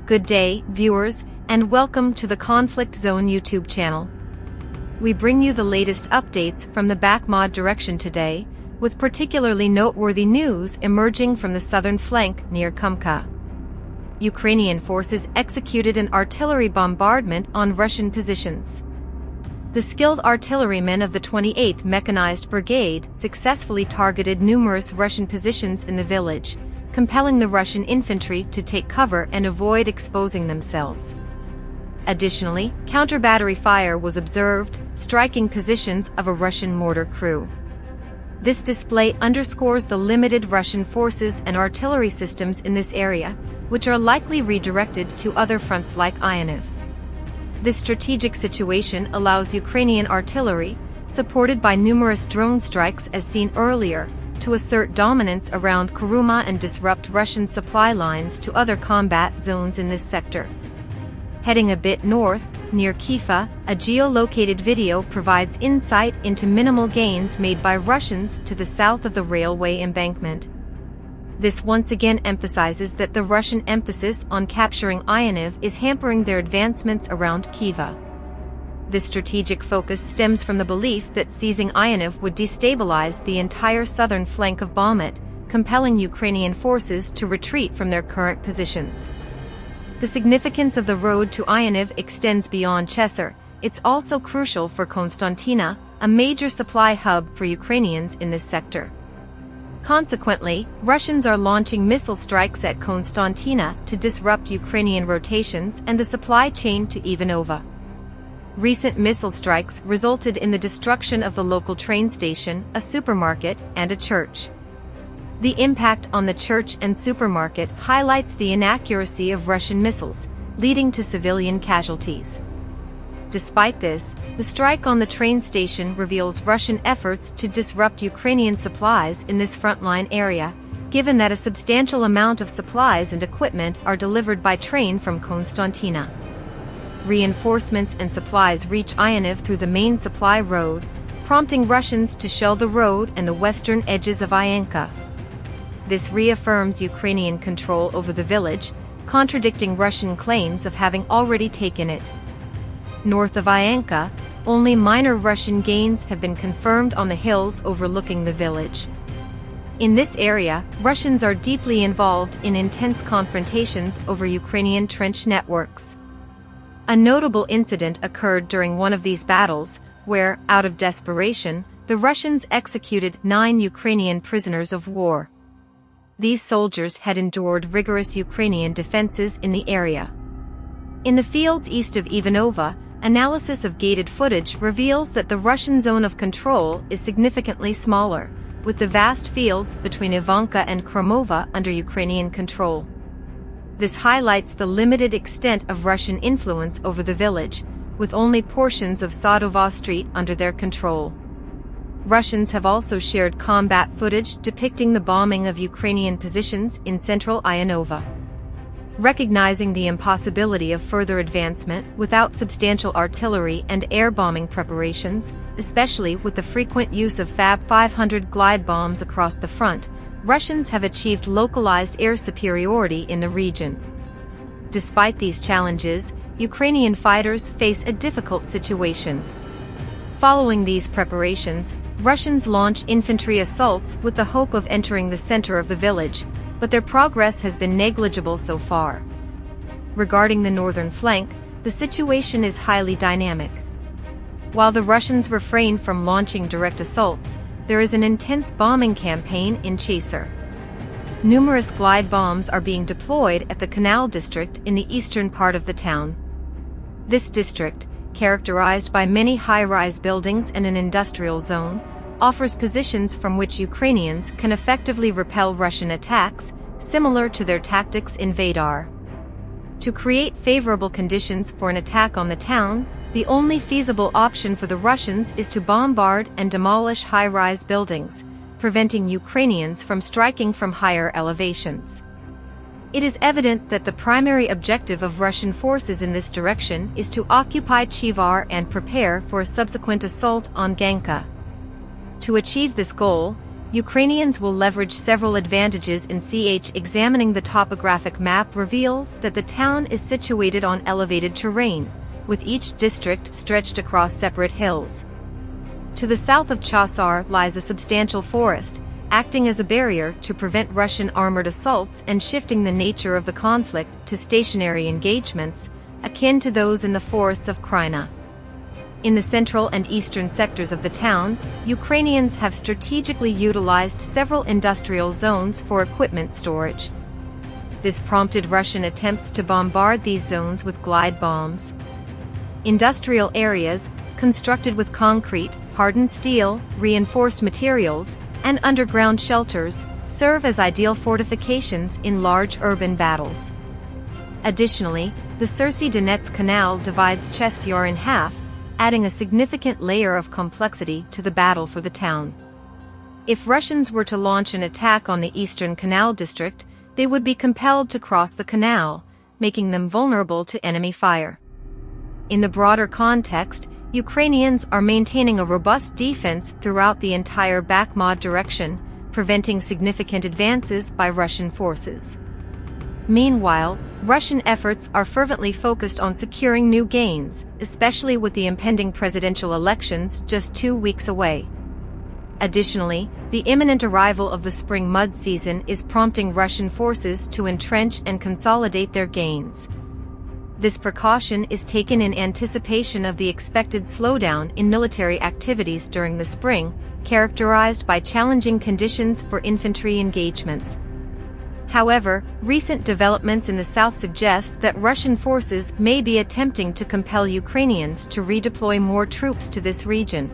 Good day, viewers, and welcome to the Conflict Zone YouTube channel. We bring you the latest updates from the Bakmod Direction today, with particularly noteworthy news emerging from the southern flank near Kumka. Ukrainian forces executed an artillery bombardment on Russian positions. The skilled artillerymen of the 28th Mechanized Brigade successfully targeted numerous Russian positions in the village, compelling the Russian infantry to take cover and avoid exposing themselves. Additionally, counter-battery fire was observed, striking positions of a Russian mortar crew. This display underscores the limited Russian forces and artillery systems in this area, which are likely redirected to other fronts like Ianiv. This strategic situation allows Ukrainian artillery, supported by numerous drone strikes as seen earlier, to assert dominance around Kuruma and disrupt Russian supply lines to other combat zones in this sector. Heading a bit north, near Kiva, a geolocated video provides insight into minimal gains made by Russians to the south of the railway embankment. This once again emphasizes that the Russian emphasis on capturing Ianiv is hampering their advancements around Kiva. This strategic focus stems from the belief that seizing Ianiv would destabilize the entire southern flank of Bakmod, compelling Ukrainian forces to retreat from their current positions. The significance of the road to Ianiv extends beyond Chesser. It's also crucial for Konstantina, a major supply hub for Ukrainians in this sector. Consequently, Russians are launching missile strikes at Konstantina to disrupt Ukrainian rotations and the supply chain to Ivanova. Recent missile strikes resulted in the destruction of the local train station, a supermarket, and a church. The impact on the church and supermarket highlights the inaccuracy of Russian missiles, leading to civilian casualties. Despite this, the strike on the train station reveals Russian efforts to disrupt Ukrainian supplies in this frontline area, given that a substantial amount of supplies and equipment are delivered by train from Konstantina. Reinforcements and supplies reach Ianiv through the main supply road, prompting Russians to shell the road and the western edges of Ianka. This reaffirms Ukrainian control over the village, contradicting Russian claims of having already taken it. North of Ianka, only minor Russian gains have been confirmed on the hills overlooking the village. In this area, Russians are deeply involved in intense confrontations over Ukrainian trench networks. A notable incident occurred during one of these battles, where, out of desperation, the Russians executed 9 Ukrainian prisoners of war. These soldiers had endured rigorous Ukrainian defenses in the area. In the fields east of Ivanova, analysis of gated footage reveals that the Russian zone of control is significantly smaller, with the vast fields between Ivanka and Kuruma under Ukrainian control. This highlights the limited extent of Russian influence over the village, with only portions of Sadova Street under their control. Russians have also shared combat footage depicting the bombing of Ukrainian positions in central Ianova. Recognizing the impossibility of further advancement without substantial artillery and air bombing preparations, especially with the frequent use of Fab 500 glide bombs across the front, Russians have achieved localized air superiority in the region. Despite these challenges, Ukrainian fighters face a difficult situation. Following these preparations, Russians launch infantry assaults with the hope of entering the center of the village, but their progress has been negligible so far. Regarding the northern flank, the situation is highly dynamic. While the Russians refrain from launching direct assaults, there is an intense bombing campaign in Chesser. Numerous glide bombs are being deployed at the Canal District in the eastern part of the town. This district, characterized by many high-rise buildings and an industrial zone, offers positions from which Ukrainians can effectively repel Russian attacks, similar to their tactics in Vadar. To create favorable conditions for an attack on the town, the only feasible option for the Russians is to bombard and demolish high-rise buildings, preventing Ukrainians from striking from higher elevations. It is evident that the primary objective of Russian forces in this direction is to occupy Chivar and prepare for a subsequent assault on Ganka. To achieve this goal, Ukrainians will leverage several advantages in CH. Examining the topographic map reveals that the town is situated on elevated terrain, with each district stretched across separate hills. To the south of Chasar lies a substantial forest, acting as a barrier to prevent Russian armored assaults and shifting the nature of the conflict to stationary engagements, akin to those in the forests of Kryna. In the central and eastern sectors of the town, Ukrainians have strategically utilized several industrial zones for equipment storage. This prompted Russian attempts to bombard these zones with glide bombs. Industrial areas, constructed with concrete, hardened steel, reinforced materials, and underground shelters, serve as ideal fortifications in large urban battles. Additionally, the Sursy-Donetsk Canal divides Chesfjord in half, adding a significant layer of complexity to the battle for the town. If Russians were to launch an attack on the eastern canal district, they would be compelled to cross the canal, making them vulnerable to enemy fire. In the broader context, Ukrainians are maintaining a robust defense throughout the entire Bakmod Direction, preventing significant advances by Russian forces. Meanwhile, Russian efforts are fervently focused on securing new gains, especially with the impending presidential elections just 2 weeks away. Additionally, the imminent arrival of the spring mud season is prompting Russian forces to entrench and consolidate their gains. This precaution is taken in anticipation of the expected slowdown in military activities during the spring, characterized by challenging conditions for infantry engagements. However, recent developments in the south suggest that Russian forces may be attempting to compel Ukrainians to redeploy more troops to this region.